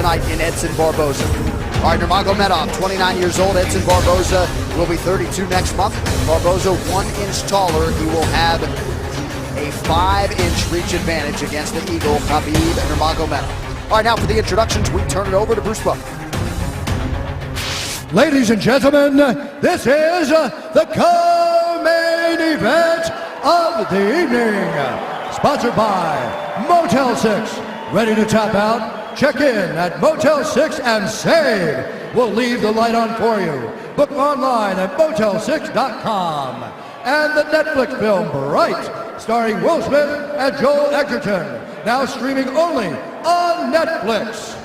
tonight in Edson Barboza. All right, Nurmagomedov, 29 years old. Edson Barboza will be 32 next month. Barboza 1 inch taller. He will have a 5-inch reach advantage against the Eagle, Khabib Nurmagomedov. All right, now for the introductions, we turn it over to Bruce Buck. Ladies and gentlemen, this is the co-main event of the evening. Sponsored by Motel 6. Ready to tap out? Check in at Motel 6 and save. We'll leave the light on for you. Book online at motel6.com. And the Netflix film Bright, starring Will Smith and Joel Edgerton. Now streaming only on Netflix.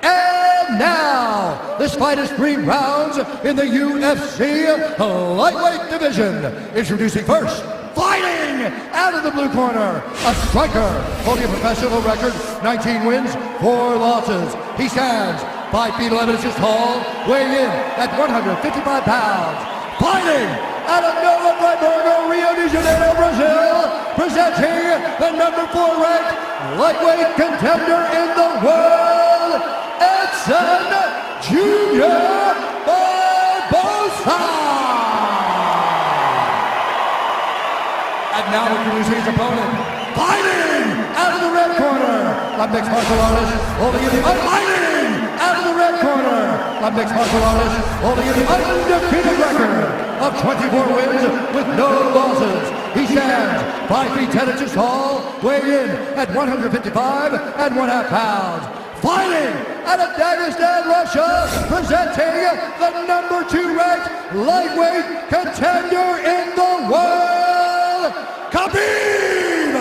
And now, this fight is 3 rounds in the UFC lightweight division. Introducing first, fighting out of the blue corner, a striker holding a professional record, 19 wins, 4 losses. He stands 5 feet 11 inches tall, weighing in at 155 pounds. Fighting out of Nova Friburgo, Rio de Janeiro, Brazil, presenting the number 4 ranked lightweight contender in the world, Edson Jr. Barboza. And now introducing his opponent, fighting out of the red corner, a mixed martial artist holding in the fighting out of the red corner, a mixed martial artist holding in the undefeated record of 24 wins with no losses. He stands 5 feet 10 inches tall, weighing in at 155 and 1/2 pounds. Fighting out of Dagestan, Russia, presenting the number 2 ranked lightweight contender in the world, Khabib,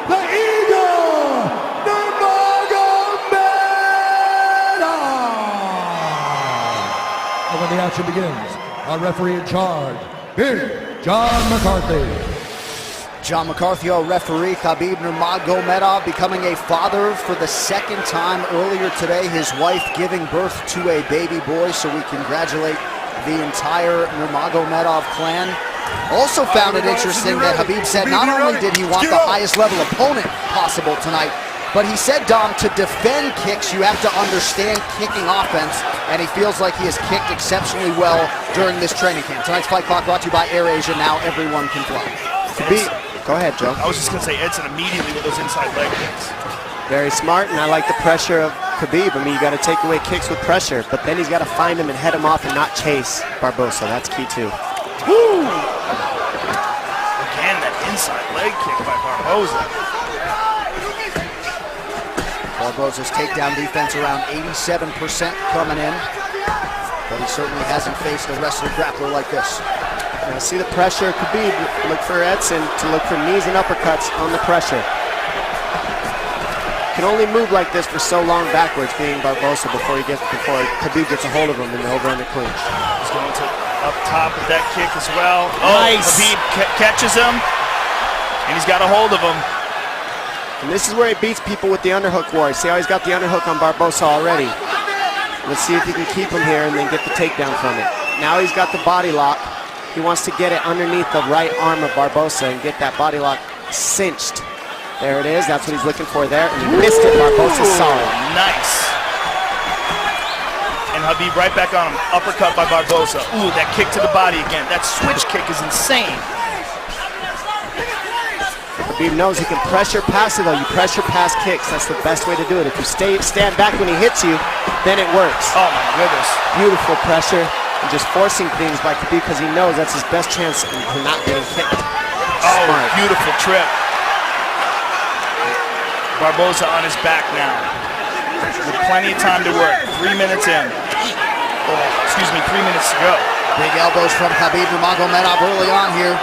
the Eagle, Nurmagomedov. And when the action begins, our referee in charge, Big John McCarthy. John McCarthy, our referee. Khabib Nurmagomedov becoming a father for the 2nd time earlier today. His wife giving birth to a baby boy, so we congratulate the entire Nurmagomedov clan. Also found it interesting that Khabib said not only did he want the highest level opponent possible tonight, but he said, Dom, to defend kicks, you have to understand kicking offense, and he feels like he has kicked exceptionally well during this training camp. Tonight's Fight Clock brought to you by AirAsia. Now everyone can fly. Khabib. Go ahead, Joe. I was just going to say Edson immediately with those inside leg kicks. Very smart, and I like the pressure of Khabib. I mean, you got to take away kicks with pressure, but then he's got to find him and head him off and not chase Barboza. That's key, too. Woo! Again, that inside leg kick by Barboza. Barboza's takedown defense around 87% coming in, but he certainly hasn't faced a wrestler grappler like this. Now see the pressure, Khabib, look for Edson to look for knees and uppercuts on the pressure. Can only move like this for so long backwards, being Barboza, before Khabib gets a hold of him in the over-under clinch. He's going to up top with that kick as well. Nice. Oh, Khabib catches him, and he's got a hold of him. And this is where he beats people with the underhook war. See how he's got the underhook on Barboza already. Let's see if he can keep him here and then get the takedown from it. Now he's got the body lock. He wants to get it underneath the right arm of Barboza and get that body lock cinched. There it is. That's what he's looking for there. And he missed it. Barboza saw it. Nice. And Khabib right back on him. Uppercut by Barboza. Ooh, that kick to the body again. That switch kick is insane. Khabib knows he can pressure pass it, though. You pressure pass kicks. That's the best way to do it. If you stand back when he hits you, then it works. Oh, my goodness. Beautiful pressure. And just forcing things by Khabib because he knows that's his best chance for not getting kicked. Oh, beautiful trip. Barboza on his back now. With plenty of time to work. 3 minutes in. Oh, excuse me, 3 minutes to go. Big elbows from Khabib Nurmagomedov early on here.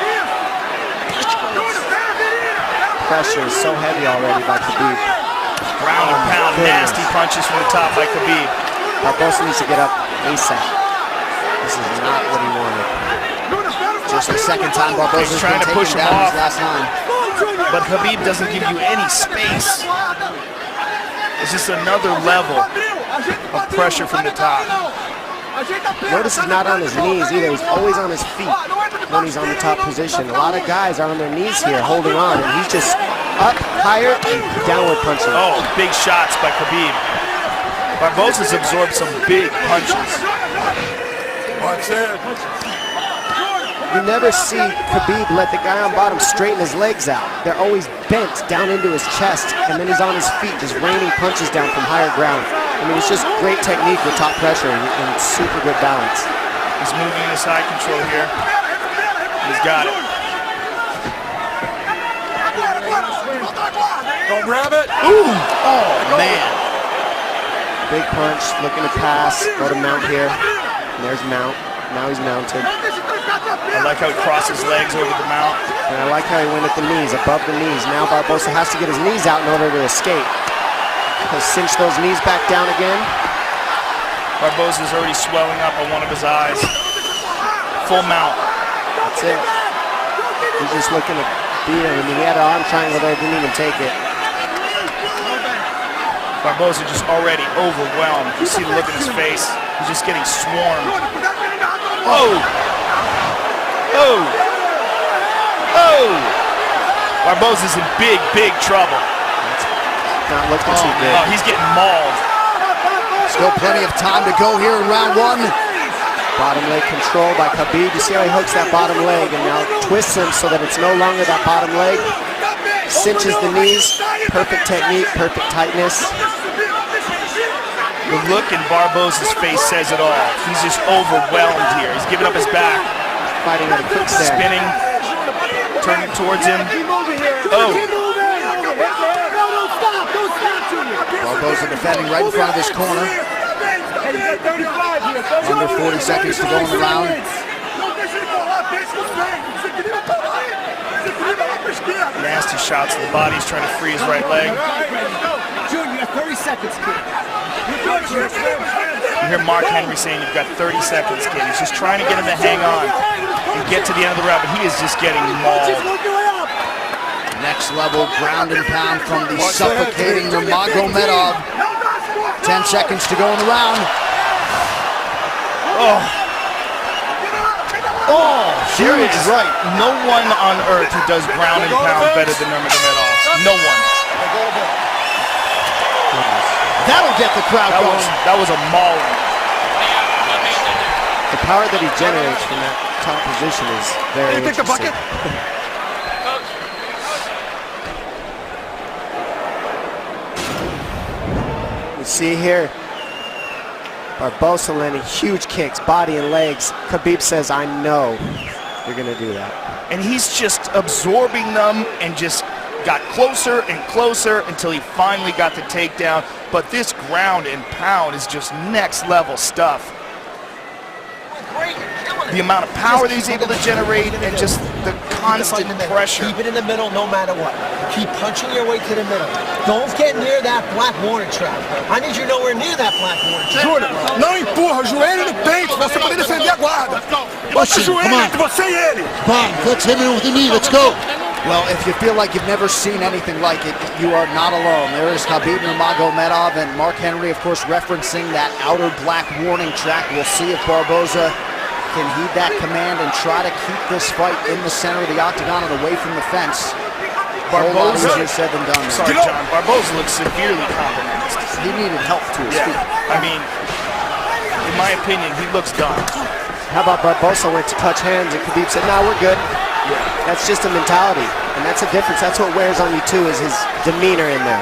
Pressure is so heavy already by Khabib. Ground and pound, nasty punches from the top by Khabib. Barboza needs to get up ASAP. This is not what he wanted. Just the 2nd time Barboza's He's trying to push him down off. his last 9. But Khabib doesn't give you any space. It's just another level of pressure from the top. Notice he's not on his knees either. He's always on his feet when he's on the top position. A lot of guys are on their knees here holding on, and he's just up, higher, and downward punching. Oh, big shots by Khabib. Barboza's absorbed some big punches. Watch it. You never see Khabib let the guy on bottom straighten his legs out. They're always bent down into his chest, and then he's on his feet just raining punches down from higher ground. I mean, it's just great technique with top pressure and super good balance. He's moving into side control here. He's got it. Don't grab it. Ooh! Oh, man. Big punch, looking to pass, go to mount here. And there's mount. Now he's mounted. I like how he crossed his legs over the mount. And I like how he went at the knees, above the knees. Now Barboza has to get his knees out in order to escape. He'll cinch those knees back down again. Barboza's already swelling up on one of his eyes. Full mount. That's it. He's just looking to beat him. I mean, he had an arm triangle there, didn't even take it. Barboza just already overwhelmed. You see the look in his face. He's just getting swarmed. Oh! Oh! Oh! Barboza's in big, big trouble. Not looking too good. Oh, he's getting mauled. Still plenty of time to go here in round one. Bottom leg control by Khabib. You see how he hooks that bottom leg and now twists him so that it's no longer that bottom leg. Cinches the knees. Perfect technique, perfect tightness. The look in Barboza's face says it all. He's just overwhelmed here. He's giving up his back. Fighting at a quick step. Spinning. Turning towards him. Oh. Barboza defending right in front of this corner. Under 40 seconds to go in the round. Nasty shots to the body. He's trying to free his right leg. Junior, you got 30 seconds, kid. You hear Mark Henry saying you've got 30 seconds, kid. He's just trying to get him to hang on and get to the end of the round, but he is just getting mauled. Next level ground and pound from the suffocating Nurmagomedov. 10 seconds to go in the round. Oh. Oh, Here is right. No one on earth who does ground and pound better than Nurmagomedov. No one. That'll get the crowd going. That was a mauling. The power that he generates from that top position is very interesting. You see here, Barboza landing huge kicks, body and legs. Khabib says, I know you're going to do that. And he's just absorbing them and just got closer and closer until he finally got the takedown. But this ground and pound is just next level stuff. The amount of power that he's able to generate and just the constant pressure. Keep it in the middle no matter what. Keep punching your way to the middle. Don't get near that black warning trap. I need you nowhere near that black warning trap. Júnior, não empurra, joelho no peito, você poder defender a guarda. Bota o joelho entre você e ele. Come on, let's hit me with the knee, let's go. Well, if you feel like you've never seen anything like it, you are not alone. There is Khabib Nurmagomedov and Mark Henry, of course, referencing that outer black warning track. We'll see if Barboza can heed that command and try to keep this fight in the center of the octagon and away from the fence. Barboza, easier said than done. sorry, John. Barboza looks severely compromised. He needed help to his feet. I mean, in my opinion, he looks done. How about Barboza went to touch hands and Khabib said, no, we're good. That's just a mentality, and that's a difference. That's what wears on you too, is his demeanor in there.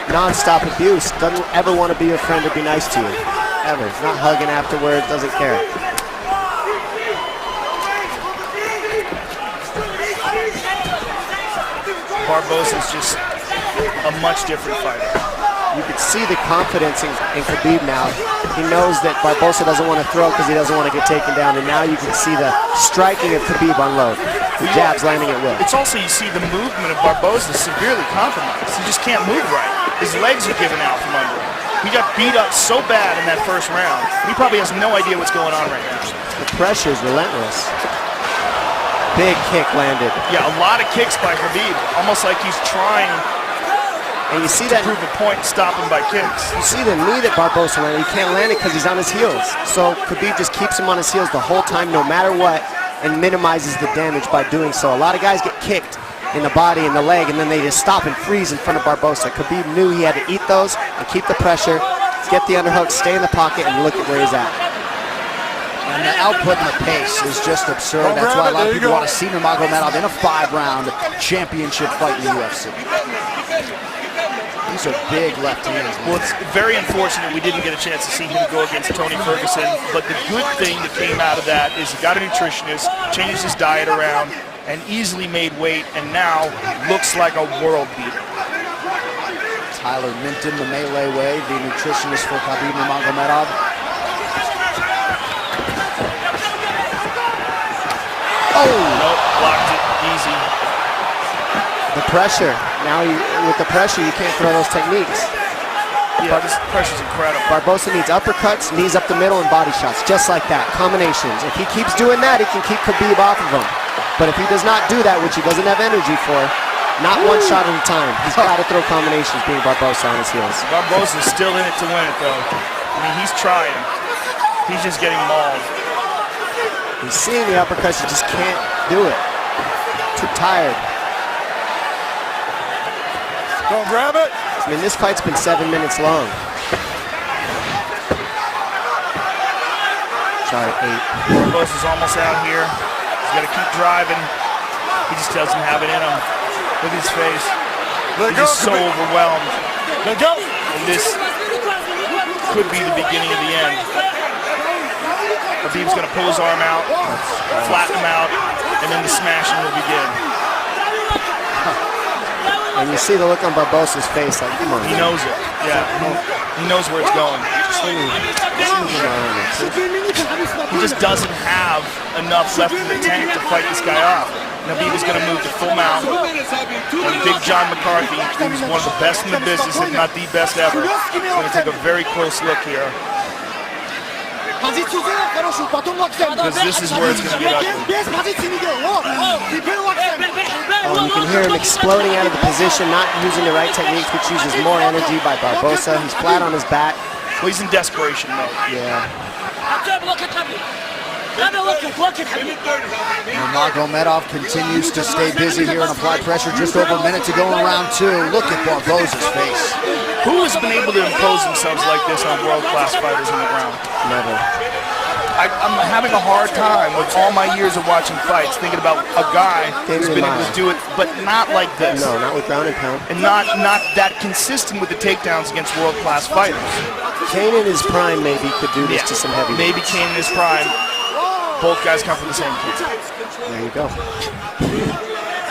Non-stop abuse. Doesn't ever want to be your friend or be nice to you. Ever. Not hugging afterwards, doesn't care. Barboza's just a much different fighter. You can see the confidence in Khabib now. He knows that Barboza doesn't want to throw because he doesn't want to get taken down, and now you can see the striking of Khabib unload. The jabs landing at will. It's also, you see the movement of Barboza severely compromised. He just can't move right. His legs are giving out from under him. He got beat up so bad in that first round. He probably has no idea what's going on right now. The pressure is relentless. Big kick landed. Yeah, a lot of kicks by Khabib. Almost like he's trying And you see to that, prove a point and stop him by kicks. you see the knee that Barboza landed. He can't land it because he's on his heels. So Khabib just keeps him on his heels the whole time, no matter what, and minimizes the damage by doing so. A lot of guys get kicked in the body and the leg, and then they just stop and freeze in front of Barboza. Khabib knew he had to eat those and keep the pressure, get the underhook, stay in the pocket, and look at where he's at. And the output and the pace is just absurd. That's why a lot of people want to see Nurmagomedov in a 5-round championship fight in the UFC. These are big left hands. Well, it's very unfortunate we didn't get a chance to see him go against Tony Ferguson, but the good thing that came out of that is he got a nutritionist, changed his diet around, and easily made weight, and now looks like a world beater. Tyler Minton, the melee way, the nutritionist for Khabib Nurmagomedov. Oh! Nope, blocked it, easy. The pressure. Now, with the pressure, you can't throw those techniques. Yeah, this pressure's incredible. Barboza needs uppercuts, knees up the middle, and body shots, just like that, combinations. If he keeps doing that, he can keep Khabib off of him. But if he does not do that, which he doesn't have energy for, not one shot at a time. He's got to throw combinations, being Barboza on his heels. Barboza's still in it to win it, though. I mean, he's trying. He's just getting mauled. He's seeing the uppercuts, he just can't do it. Too tired. Go grab it. I mean, this fight's been 7 minutes long. Sorry, 8. Barboza's almost out here. He's got to keep driving. He just doesn't have it in him. Look at his face. He's just so overwhelmed. Let go. And this could be the beginning of the end. Khabib's going to pull his arm out, flatten him out, and then the smashing will begin. And you see the look on Barboza's face, like, come on. He knows it. Yeah, he knows where it's going. He just doesn't have enough left in the tank to fight this guy off. Khabib is going to move to full mount. And Big John McCarthy, who's one of the best in the business, if not the best ever, is going to take a very close look here. Because this is where it's going to get ugly. Oh, you can hear him exploding out of the position, not using the right techniques, which uses more energy by Barboza. He's flat on his back. Well, he's in desperation mode. Yeah. Nurmagomedov continues to stay busy here and apply pressure. Just over a minute to go in round 2. Look at Barboza's face. Who has been able to impose themselves like this on world-class fighters in the ground? Never. I'm having a hard time with all my years of watching fights thinking about a guy who's been able to do it, but not like this. No, not with ground and pound. And not that consistent with the takedowns against world-class fighters. Kane in his prime maybe could do this to some heavyweights. Maybe Kane in his prime. Both guys come from the same camp. There you go.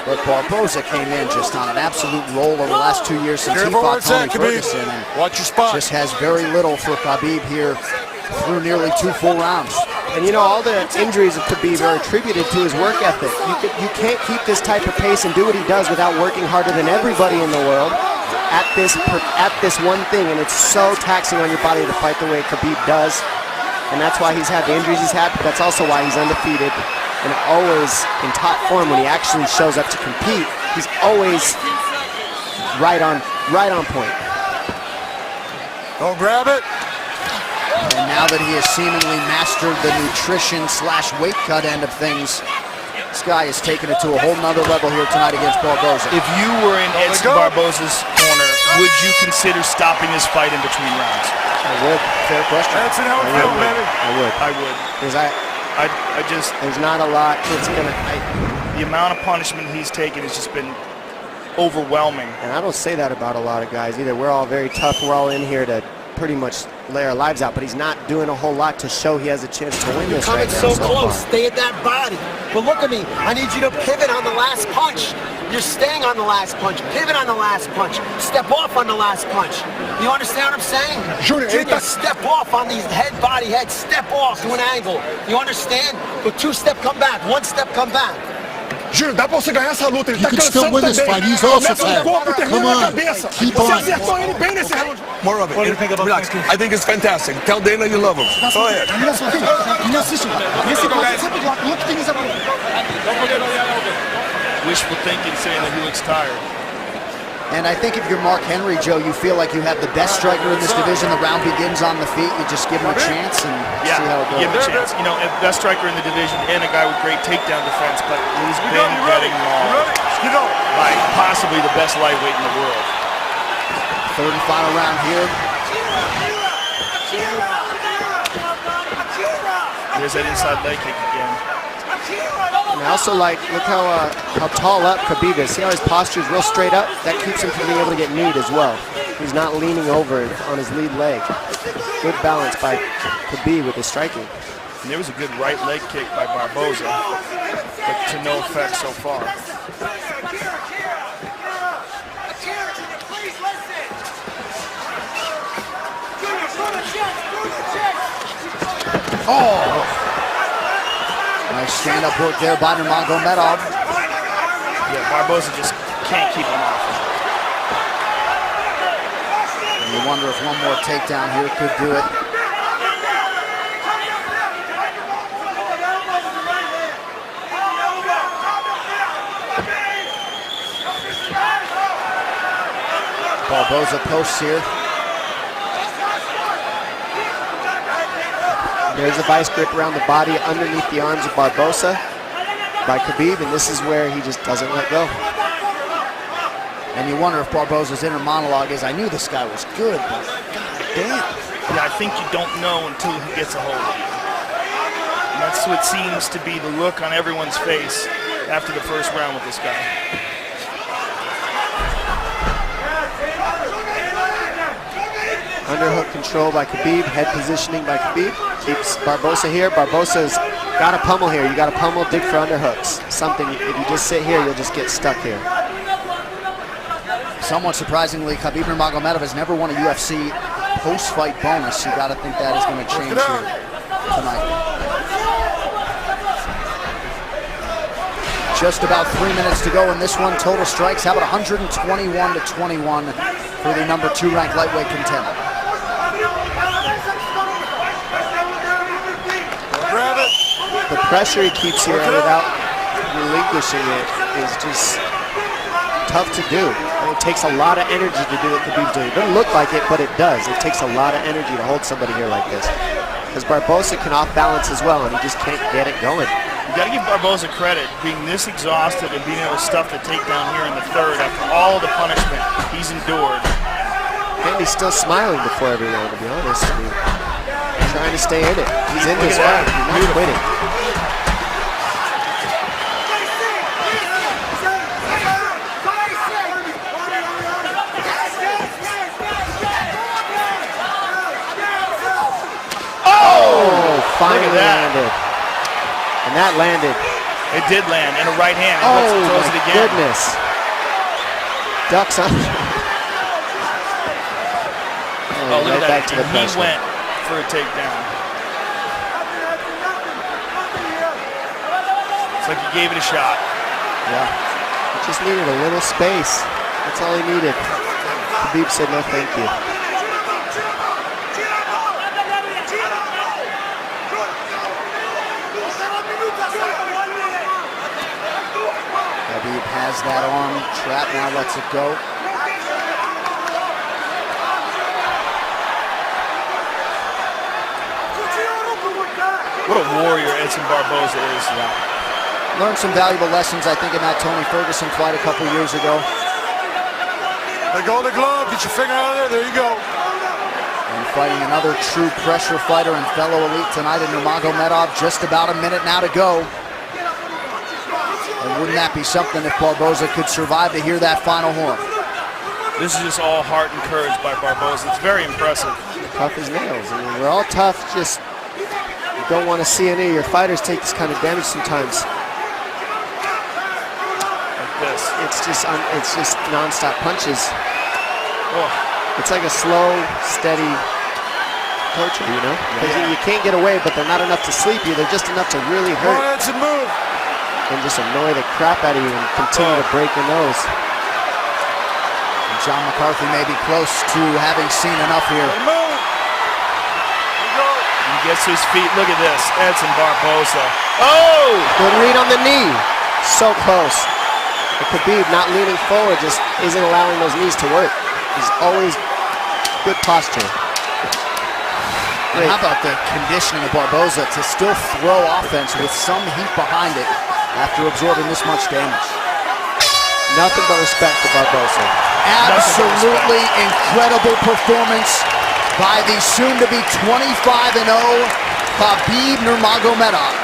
But Barboza came in just on an absolute roll over the last 2 years since he fought Tony Ferguson. And watch your spot. Just has very little for Khabib here through nearly 2 full rounds. And you know, all the injuries of Khabib are attributed to his work ethic. You can't keep this type of pace and do what he does without working harder than everybody in the world at this one thing. And it's so taxing on your body to fight the way Khabib does. And that's why he's had the injuries he's had, but that's also why he's undefeated and always in top form when he actually shows up to compete. He's always right on point. Don't grab it. And now that he has seemingly mastered the nutrition/weight cut end of things, this guy has taken it to a whole nother level here tonight against Barboza. If you were in Edson Barboza's corner, would you consider stopping this fight in between rounds? I would. Fair question. That's how it feels, baby. I would. Because I just, there's not a lot that's gonna. the amount of punishment he's taken has just been overwhelming. And I don't say that about a lot of guys either. We're all very tough. We're all in here to pretty much lay our lives out, but he's not doing a whole lot to show he has a chance to win this right now. Coming so close, stay at that body. But look at me, I need you to pivot on the last punch. You're staying on the last punch, pivot on the last punch, step off on the last punch. You understand what I'm saying? Junior, step off on these head, step off to an angle. You understand? But 2 step, come back, 1 step, come back. Júnior, dá pra você ganhar essa luta. Ele tá can still cansado win this também. fight. He's also Começa no corpo, fat. termina Come na on. cabeça. Keep Você on. acertou ele bem nesse round. More of it. Relax. I think it's fantastic. Tell Dana you love him. Go ahead. Wishful thinking saying that he looks tired. And I think if you're Mark Henry, Joe, you feel like you have the best striker in this division. The round begins on the feet. You just give him a chance and see how it goes. Give him a chance. You know, best striker in the division and a guy with great takedown defense, but he's been getting mauled by possibly the best lightweight in the world. 3rd and final round here. There's that inside leg kick again. And I also like, look how tall up Khabib is. See how his posture is real straight up? That keeps him from being able to get kneed as well. He's not leaning over on his lead leg. Good balance by Khabib with his striking. And there was a good right leg kick by Barboza, but to no effect so far. Oh! Nice stand-up work there by Nurmagomedov. Yeah, Barboza just can't keep him off. And you wonder if one more takedown here could do it. Barboza posts here. There's a vice grip around the body underneath the arms of Barboza by Khabib, and this is where he just doesn't let go. And you wonder if Barboza's inner monologue is, I knew this guy was good, but god damn. Yeah, I think you don't know until he gets a hold of you. And that's what seems to be the look on everyone's face after the first round with this guy. Underhook control by Khabib, head positioning by Khabib. Keeps Barboza here. Barboza's got to pummel here. You got to pummel, dig for underhooks. Something, if you just sit here, you'll just get stuck here. Somewhat surprisingly, Khabib Nurmagomedov has never won a UFC post-fight bonus. You got to think that is going to change here tonight. Just about 3 minutes to go in this one. Total strikes, how about 121-21 for the number 2 ranked lightweight contender. The pressure he keeps here without relinquishing it is just tough to do. And it takes a lot of energy to do what Khabib's doing. It doesn't look like it, but it does. It takes a lot of energy to hold somebody here like this. Because Barboza can off balance as well, and he just can't get it going. You got to give Barboza credit, being this exhausted and being able to stuff the takedown here in the third after all the punishment he's endured. And he's still smiling before every round, to be honest. I mean, trying to stay in it. He's in this fight. He's not quitting. Finally landed. And that landed. It did land in a right hand. Oh, throws my it again. goodness. Ducks under. Oh, look right at that. back to the He pressure. went for a takedown. It's like he gave it a shot. Yeah. He just needed a little space. That's all he needed. Khabib said no thank you. Khabib has that arm trapped, now lets it go. What a warrior Edson Barboza is. Yeah. Learned some valuable lessons, I think, in that Tony Ferguson fight a couple years ago. Let go of the glove, get your finger out of there you go. And fighting another true pressure fighter and fellow elite tonight in Nurmagomedov. Just about a minute now to go. And wouldn't that be something if Barboza could survive to hear that final horn? This is just all heart and courage by Barboza. It's very impressive. Tough as nails. I mean, we're all tough, just you don't want to see any of your fighters take this kind of damage sometimes. Like this. It's just non-stop punches. Oh. It's like a slow, steady torture, you know? Because you can't get away, but they're not enough to sleep you. They're just enough to really Come on, hurt Edson, move. and just annoy the crap out of you and continue to break your nose. And John McCarthy may be close to having seen enough here. Move. He gets to his feet. Look at this. Edson Barboza. Oh! Good read on the knee. So close. But Khabib not leaning forward just isn't allowing those knees to work. He's always good posture. And how about the conditioning of Barboza to still throw offense with some heat behind it after absorbing this much damage? Nothing but respect for Barboza. Absolutely incredible performance by the soon-to-be 25-0 Khabib Nurmagomedov.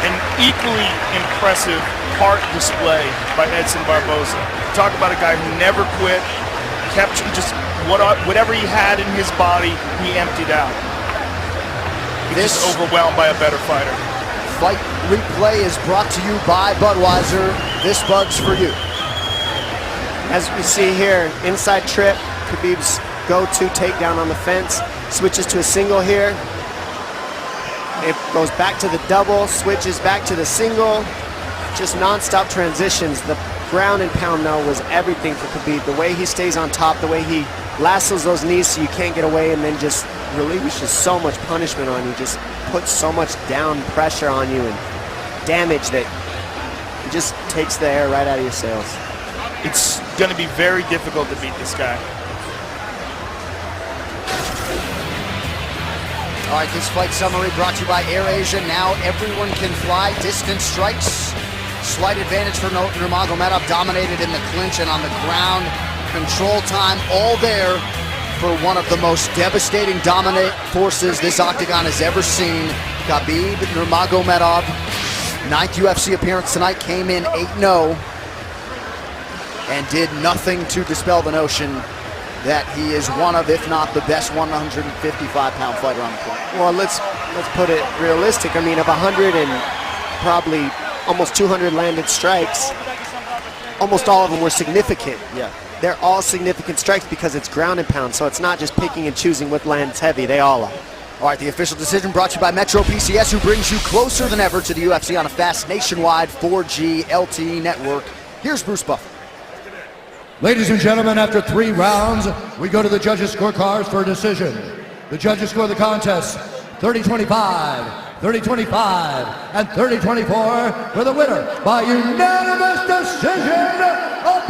An equally impressive heart display by Edson Barboza. Talk about a guy who never quit, kept just whatever he had in his body, he emptied out. He's just overwhelmed by a better fighter. Fight replay is brought to you by Budweiser. This Bud's for you. As we see here, inside trip, Khabib's go-to takedown on the fence, switches to a single here. It goes back to the double, switches back to the single, just non-stop transitions. The ground and pound though was everything for Khabib. The way he stays on top, the way he lassos those knees so you can't get away and then just relinquishes so much punishment on you, just puts so much down pressure on you and damage that it just takes the air right out of your sails. It's going to be very difficult to beat this guy. All right, this fight summary brought to you by AirAsia. Now everyone can fly. Distance strikes. Slight advantage for Nurmagomedov. Dominated in the clinch and on the ground. Control time all there for one of the most devastating dominant forces this octagon has ever seen. Khabib Nurmagomedov, 9th UFC appearance tonight, came in 8-0 and did nothing to dispel the notion that he is one of, if not the best 155-pound fighter on the planet. Well, let's put it realistic. I mean, of 100 and probably almost 200 landed strikes, almost all of them were significant. Yeah. They're all significant strikes because it's ground and pound, so it's not just picking and choosing what lands heavy. They all are. All right, the official decision brought to you by Metro PCS, who brings you closer than ever to the UFC on a fast nationwide 4G LTE network. Here's Bruce Buffer. Ladies and gentlemen, after 3 rounds, we go to the judges' scorecards for a decision. The judges score the contest 30-25, 30-25, and 30-24 for the winner by unanimous decision of